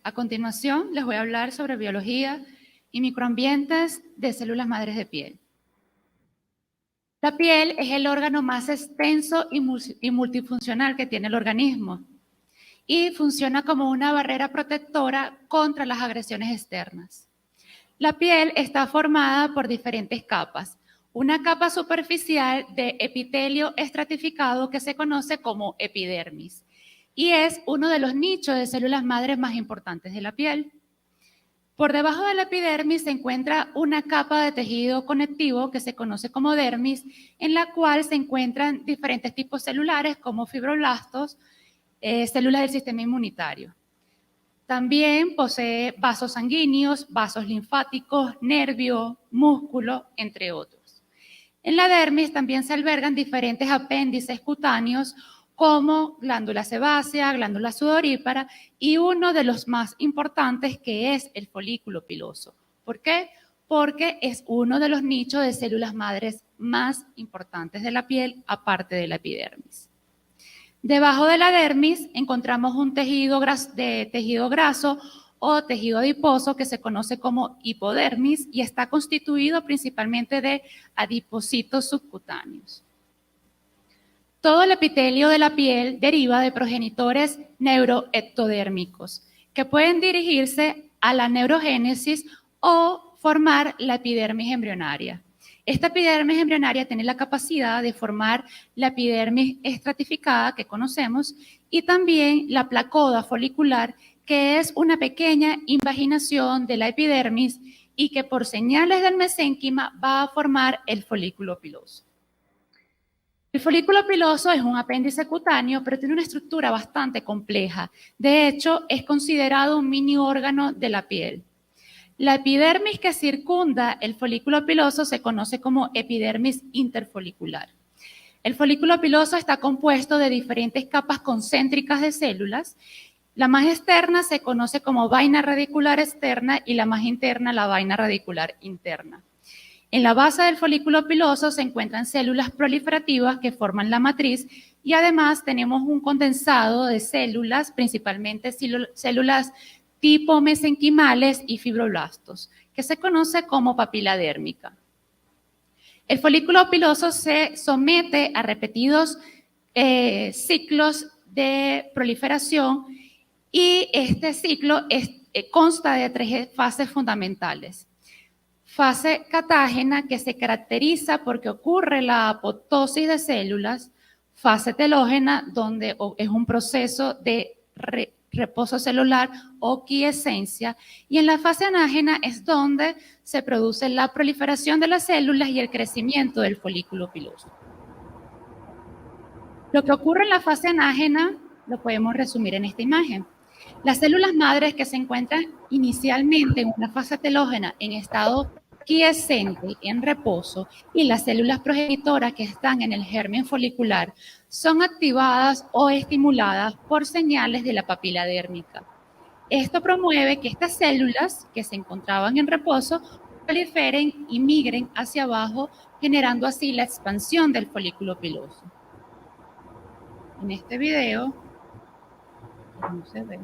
A continuación, les voy a hablar sobre biología y microambientes de células madres de piel. La piel es el órgano más extenso y multifuncional que tiene el organismo y funciona como una barrera protectora contra las agresiones externas. La piel está formada por diferentes capas. Una capa superficial de epitelio estratificado que se conoce como epidermis y es uno de los nichos de células madres más importantes de la piel. Por debajo de la epidermis se encuentra una capa de tejido conectivo que se conoce como dermis, en la cual se encuentran diferentes tipos celulares como fibroblastos, células del sistema inmunitario. También posee vasos sanguíneos, vasos linfáticos, nervios, músculo, entre otros. En la dermis también se albergan diferentes apéndices cutáneos como glándula sebácea, glándula sudorípara y uno de los más importantes que es el folículo piloso. ¿Por qué? Porque es uno de los nichos de células madres más importantes de la piel, aparte de la epidermis. Debajo de la dermis encontramos un tejido graso o tejido adiposo que se conoce como hipodermis y está constituido principalmente de adipocitos subcutáneos. Todo el epitelio de la piel deriva de progenitores neuroectodérmicos que pueden dirigirse a la neurogénesis o formar la epidermis embrionaria. Esta epidermis embrionaria tiene la capacidad de formar la epidermis estratificada que conocemos y también la placoda folicular, que es una pequeña invaginación de la epidermis y que por señales del mesénquima va a formar el folículo piloso. El folículo piloso es un apéndice cutáneo, pero tiene una estructura bastante compleja. De hecho, es considerado un mini órgano de la piel. La epidermis que circunda el folículo piloso se conoce como epidermis interfolicular. El folículo piloso está compuesto de diferentes capas concéntricas de células. La más externa se conoce como vaina radicular externa y la más interna la vaina radicular interna. En la base del folículo piloso se encuentran células proliferativas que forman la matriz y además tenemos un condensado de células, principalmente células tipo mesenquimales y fibroblastos, que se conoce como papila dérmica. El folículo piloso se somete a repetidos ciclos de proliferación y este ciclo consta de 3 fases fundamentales. Fase catágena, que se caracteriza porque ocurre la apoptosis de células. Fase telógena, donde es un proceso de reposo celular o quiescencia. Y en la fase anágena es donde se produce la proliferación de las células y el crecimiento del folículo piloso. Lo que ocurre en la fase anágena lo podemos resumir en esta imagen. Las células madres que se encuentran inicialmente en una fase telógena en estado quiescente, en reposo, y las células progenitoras que están en el germen folicular son activadas o estimuladas por señales de la papila dérmica. Esto promueve que estas células que se encontraban en reposo proliferen y migren hacia abajo, generando así la expansión del folículo piloso. En este video, no se ve.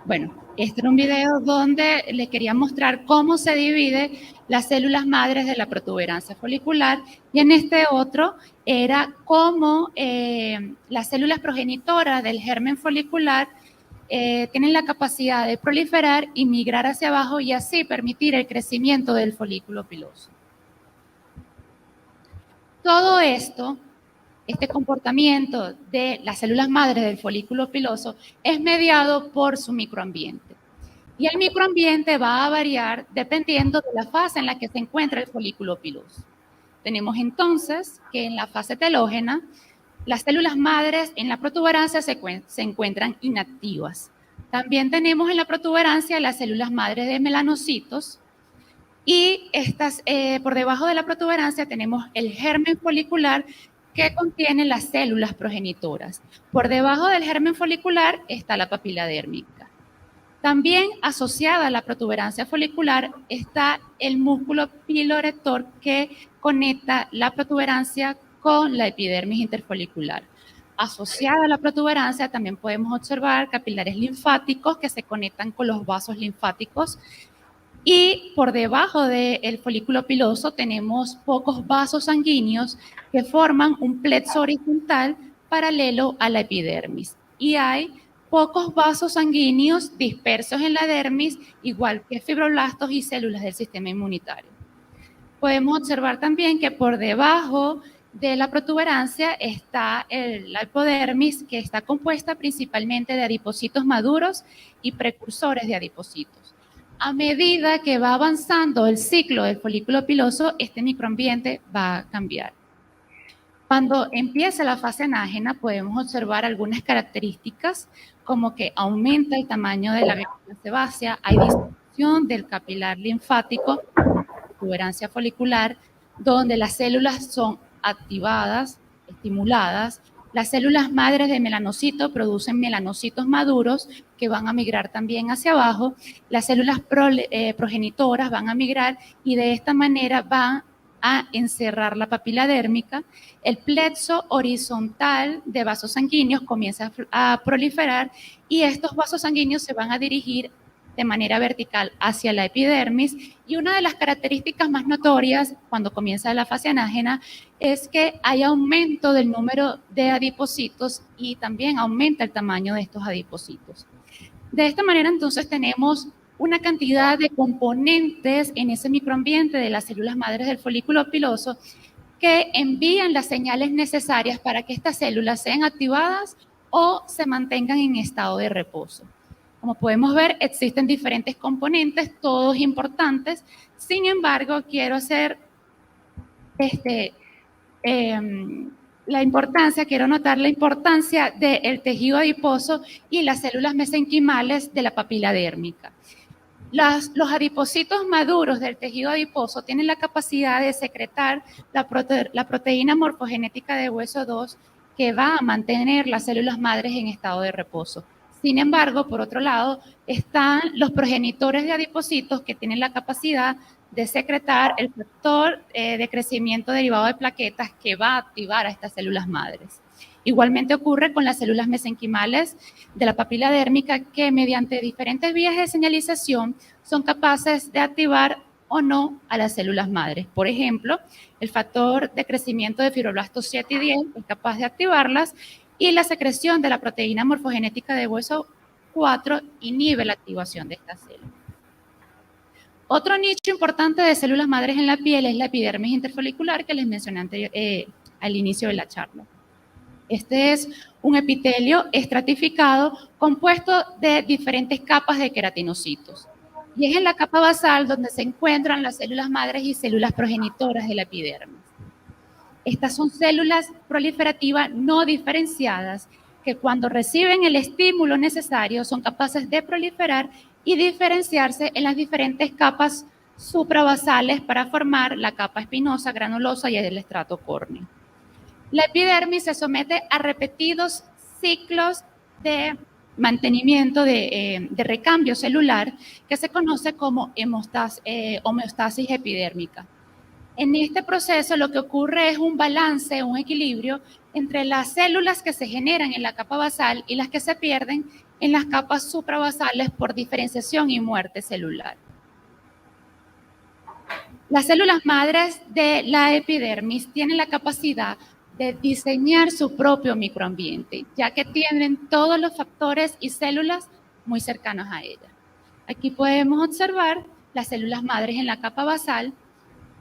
Bueno, este era un video donde les quería mostrar cómo se divide las células madres de la protuberancia folicular y en este otro era cómo las células progenitoras del germen folicular tienen la capacidad de proliferar y migrar hacia abajo y así permitir el crecimiento del folículo piloso. Todo esto, este comportamiento de las células madres del folículo piloso es mediado por su microambiente. Y el microambiente va a variar dependiendo de la fase en la que se encuentra el folículo piloso. Tenemos entonces que en la fase telógena, las células madres en la protuberancia se encuentran inactivas. También tenemos en la protuberancia las células madres de melanocitos y por debajo de la protuberancia tenemos el germen folicular que contiene las células progenitoras. Por debajo del germen folicular está la papila dérmica. También asociada a la protuberancia folicular está el músculo pilorector que conecta la protuberancia con la epidermis interfolicular. asociada a la protuberancia también podemos observar capilares linfáticos que se conectan con los vasos linfáticos, y por debajo del folículo piloso tenemos pocos vasos sanguíneos que forman un plexo horizontal paralelo a la epidermis. Y hay pocos vasos sanguíneos dispersos en la dermis, igual que fibroblastos y células del sistema inmunitario. Podemos observar también que por debajo de la protuberancia está la hipodermis, que está compuesta principalmente de adipocitos maduros y precursores de adipocitos. A medida que va avanzando el ciclo del folículo piloso, este microambiente va a cambiar. Cuando empieza la fase anágena, podemos observar algunas características, como que aumenta el tamaño de la vesícula sebácea, hay disminución del capilar linfático, protuberancia folicular, donde las células son activadas, estimuladas. Las células madres de melanocito producen melanocitos maduros que van a migrar también hacia abajo. Las células progenitoras van a migrar y de esta manera van a encerrar la papila dérmica. El plexo horizontal de vasos sanguíneos comienza a proliferar y estos vasos sanguíneos se van a dirigir de manera vertical hacia la epidermis, y una de las características más notorias cuando comienza la fase anágena es que hay aumento del número de adipocitos y también aumenta el tamaño de estos adipocitos. De esta manera entonces tenemos una cantidad de componentes en ese microambiente de las células madres del folículo piloso que envían las señales necesarias para que estas células sean activadas o se mantengan en estado de reposo. Como podemos ver, existen diferentes componentes, todos importantes. Sin embargo, quiero hacer quiero notar la importancia del tejido adiposo y las células mesenquimales de la papila dérmica. Los adipocitos maduros del tejido adiposo tienen la capacidad de secretar la proteína morfogenética de hueso 2 que va a mantener las células madres en estado de reposo. Sin embargo, por otro lado, están los progenitores de adipocitos que tienen la capacidad de secretar el factor de crecimiento derivado de plaquetas que va a activar a estas células madres. Igualmente ocurre con las células mesenquimales de la papila dérmica que mediante diferentes vías de señalización son capaces de activar o no a las células madres. Por ejemplo, el factor de crecimiento de fibroblastos 7 y 10 es capaz de activarlas, y la secreción de la proteína morfogenética de hueso 4 inhibe la activación de estas células. Otro nicho importante de células madres en la piel es la epidermis interfolicular que les mencioné al inicio de la charla. Este es un epitelio estratificado compuesto de diferentes capas de queratinocitos. Y es en la capa basal donde se encuentran las células madres y células progenitoras de la epidermis. Estas son células proliferativas no diferenciadas que cuando reciben el estímulo necesario son capaces de proliferar y diferenciarse en las diferentes capas suprabasales para formar la capa espinosa, granulosa y el estrato córneo. La epidermis se somete a repetidos ciclos de mantenimiento de recambio celular que se conoce como homeostasis epidérmica. En este proceso lo que ocurre es un balance, un equilibrio entre las células que se generan en la capa basal y las que se pierden en las capas suprabasales por diferenciación y muerte celular. Las células madres de la epidermis tienen la capacidad de diseñar su propio microambiente, ya que tienen todos los factores y células muy cercanos a ella. Aquí podemos observar las células madres en la capa basal,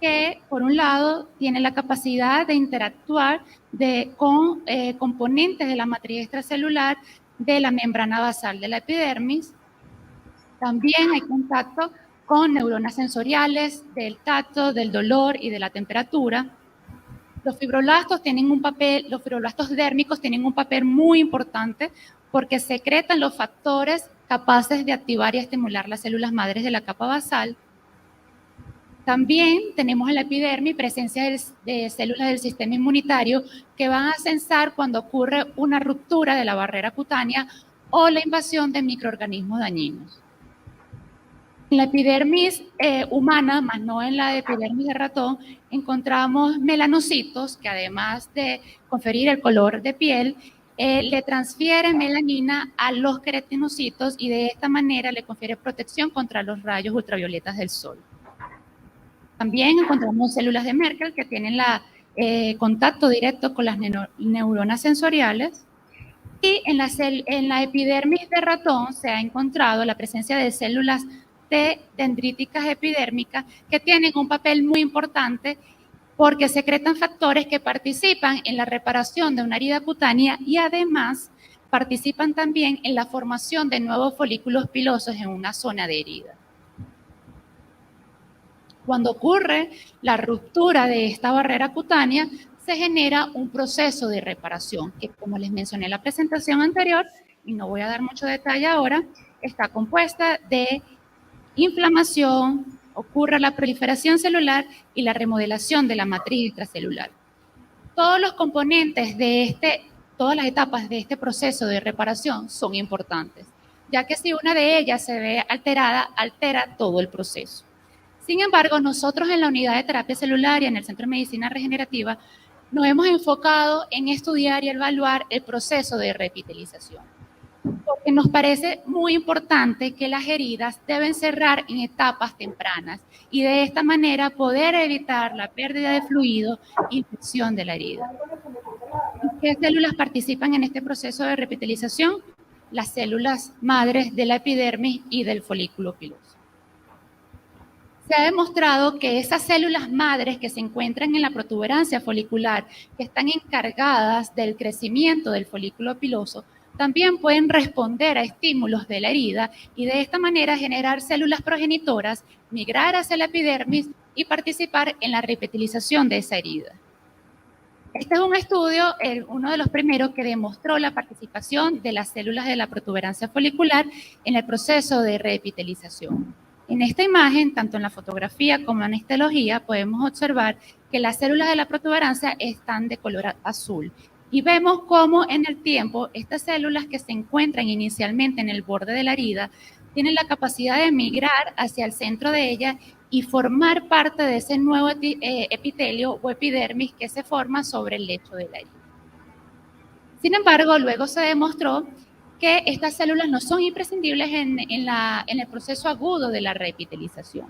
que por un lado tienen la capacidad de interactuar con componentes de la matriz extracelular de la membrana basal de la epidermis. También hay contacto con neuronas sensoriales del tacto, del dolor y de la temperatura. Los fibroblastos dérmicos tienen un papel muy importante porque secretan los factores capaces de activar y estimular las células madres de la capa basal. También tenemos en la epidermis presencia de células del sistema inmunitario que van a censar cuando ocurre una ruptura de la barrera cutánea o la invasión de microorganismos dañinos. En la epidermis humana, más no en la epidermis de ratón, encontramos melanocitos que además de conferir el color de piel, le transfiere melanina a los queratinocitos y de esta manera le confiere protección contra los rayos ultravioletas del sol. También encontramos células de Merkel que tienen contacto directo con las neuronas sensoriales. Y en la epidermis de ratón se ha encontrado la presencia de células T dendríticas epidérmicas que tienen un papel muy importante porque secretan factores que participan en la reparación de una herida cutánea y además participan también en la formación de nuevos folículos pilosos en una zona de herida. Cuando ocurre la ruptura de esta barrera cutánea, se genera un proceso de reparación que, como les mencioné en la presentación anterior, y no voy a dar mucho detalle ahora, está compuesta de inflamación, ocurre la proliferación celular y la remodelación de la matriz extracelular. Todos los componentes todas las etapas de este proceso de reparación son importantes, ya que si una de ellas se ve alterada, altera todo el proceso. Sin embargo, nosotros en la unidad de terapia celular y en el Centro de Medicina Regenerativa nos hemos enfocado en estudiar y evaluar el proceso de reepitelización, porque nos parece muy importante que las heridas deben cerrar en etapas tempranas y de esta manera poder evitar la pérdida de fluido e infección de la herida. ¿Qué células participan en este proceso de reepitelización? Las células madres de la epidermis y del folículo piloso. Se ha demostrado que esas células madres que se encuentran en la protuberancia folicular, que están encargadas del crecimiento del folículo piloso, también pueden responder a estímulos de la herida y de esta manera generar células progenitoras, migrar hacia la epidermis y participar en la reepitelización de esa herida. Este es un estudio, uno de los primeros, que demostró la participación de las células de la protuberancia folicular en el proceso de reepitelización. En esta imagen, tanto en la fotografía como en la histología, podemos observar que las células de la protuberancia están de color azul. Y vemos cómo en el tiempo estas células que se encuentran inicialmente en el borde de la herida tienen la capacidad de migrar hacia el centro de ella y formar parte de ese nuevo epitelio o epidermis que se forma sobre el lecho de la herida. Sin embargo, luego se demostró que estas células no son imprescindibles en el proceso agudo de la reepitelización.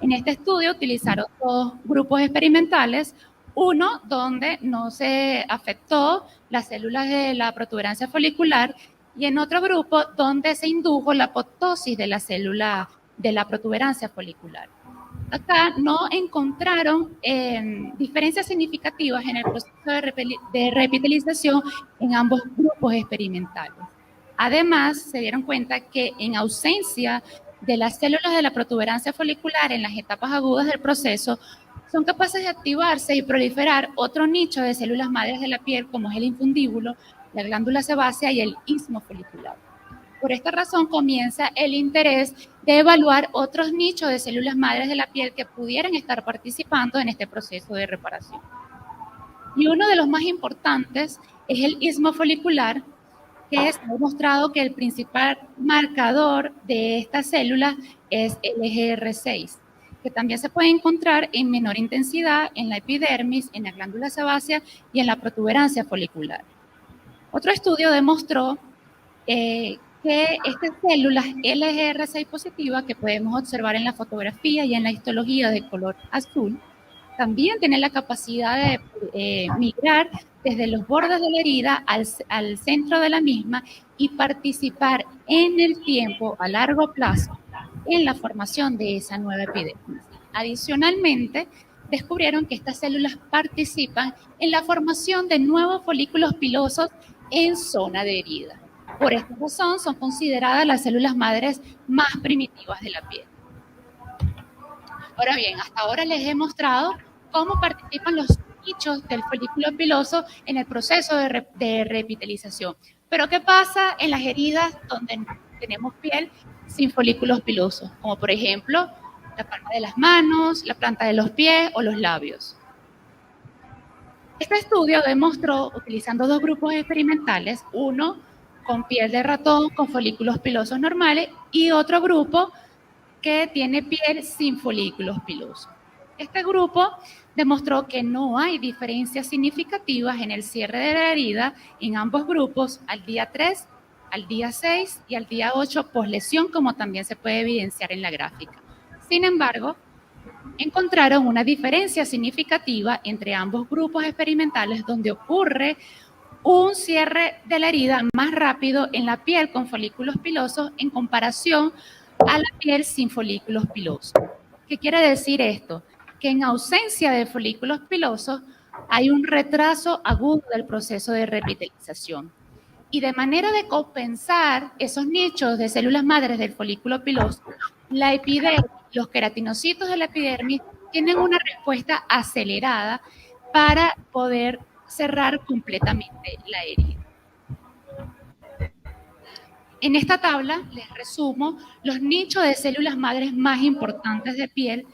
En este estudio utilizaron dos grupos experimentales, uno donde no se afectó las células de la protuberancia folicular y en otro grupo donde se indujo la apoptosis de la célula de la protuberancia folicular. Acá no encontraron diferencias significativas en el proceso de reepitelización en ambos grupos experimentales. Además, se dieron cuenta que en ausencia de las células de la protuberancia folicular en las etapas agudas del proceso, son capaces de activarse y proliferar otro nicho de células madres de la piel, como es el infundíbulo, la glándula sebácea y el istmo folicular. Por esta razón comienza el interés de evaluar otros nichos de células madres de la piel que pudieran estar participando en este proceso de reparación. Y uno de los más importantes es el istmo folicular, que es demostrado que el principal marcador de estas células es el EGR6, que también se puede encontrar en menor intensidad en la epidermis, en la glándula sebácea y en la protuberancia folicular. Otro estudio demostró que estas células LGR6 positivas que podemos observar en la fotografía y en la histología de color azul, también tienen la capacidad de migrar desde los bordes de la herida al centro de la misma y participar en el tiempo a largo plazo en la formación de esa nueva epidermis. Adicionalmente, descubrieron que estas células participan en la formación de nuevos folículos pilosos en zona de herida. Por esta razón, son consideradas las células madres más primitivas de la piel. Ahora bien, hasta ahora les he mostrado cómo participan los nichos del folículo piloso en el proceso de reepitelización. Pero ¿qué pasa en las heridas donde tenemos piel sin folículos pilosos? Como por ejemplo, la palma de las manos, la planta de los pies o los labios. Este estudio demostró, utilizando dos grupos experimentales, uno con piel de ratón con folículos pilosos normales y otro grupo que tiene piel sin folículos pilosos. Este grupo demostró que no hay diferencias significativas en el cierre de la herida en ambos grupos al día 3, al día 6 y al día 8 poslesión, como también se puede evidenciar en la gráfica. Sin embargo, encontraron una diferencia significativa entre ambos grupos experimentales donde ocurre un cierre de la herida más rápido en la piel con folículos pilosos en comparación a la piel sin folículos pilosos. ¿Qué quiere decir esto? Que en ausencia de folículos pilosos hay un retraso agudo del proceso de repitelización. Y de manera de compensar esos nichos de células madres del folículo piloso, la epidermis, los queratinocitos de la epidermis tienen una respuesta acelerada para poder cerrar completamente la herida. En esta tabla les resumo los nichos de células madres más importantes de piel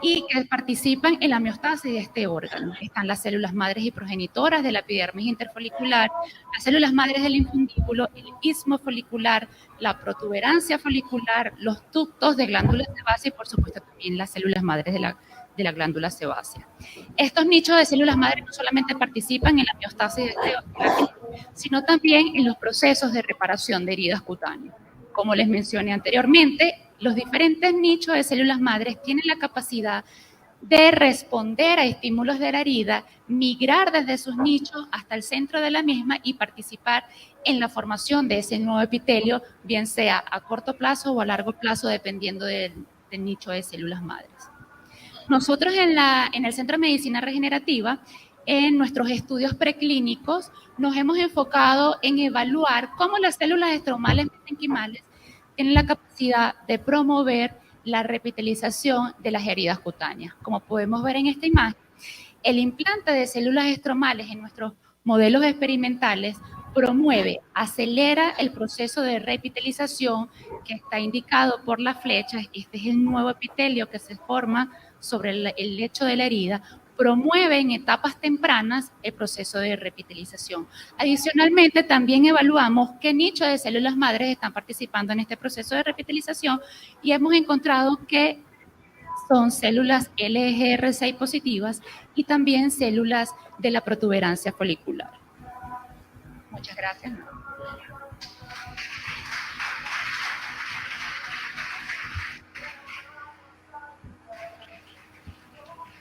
y que participan en la homeostasis de este órgano. Están las células madres y progenitoras de la epidermis interfolicular, las células madres del infundíbulo, el istmo folicular, la protuberancia folicular, los ductos de glándulas sebáceas y, por supuesto, también las células madres de la glándula sebácea. Estos nichos de células madres no solamente participan en la homeostasis de este órgano, sino también en los procesos de reparación de heridas cutáneas. Como les mencioné anteriormente, los diferentes nichos de células madres tienen la capacidad de responder a estímulos de la herida, migrar desde sus nichos hasta el centro de la misma y participar en la formación de ese nuevo epitelio, bien sea a corto plazo o a largo plazo, dependiendo del nicho de células madres. Nosotros en el Centro de Medicina Regenerativa, en nuestros estudios preclínicos, nos hemos enfocado en evaluar cómo las células estromales mesenquimales tienen la capacidad de promover la repitelización de las heridas cutáneas. Como podemos ver en esta imagen, el implante de células estromales en nuestros modelos experimentales promueve, acelera el proceso de repitelización que está indicado por las flechas. Este es el nuevo epitelio que se forma sobre el lecho de la herida, promueve en etapas tempranas el proceso de repitelización. Adicionalmente, también evaluamos qué nicho de células madres están participando en este proceso de repitelización y hemos encontrado que son células LGR6 positivas y también células de la protuberancia folicular. Muchas gracias.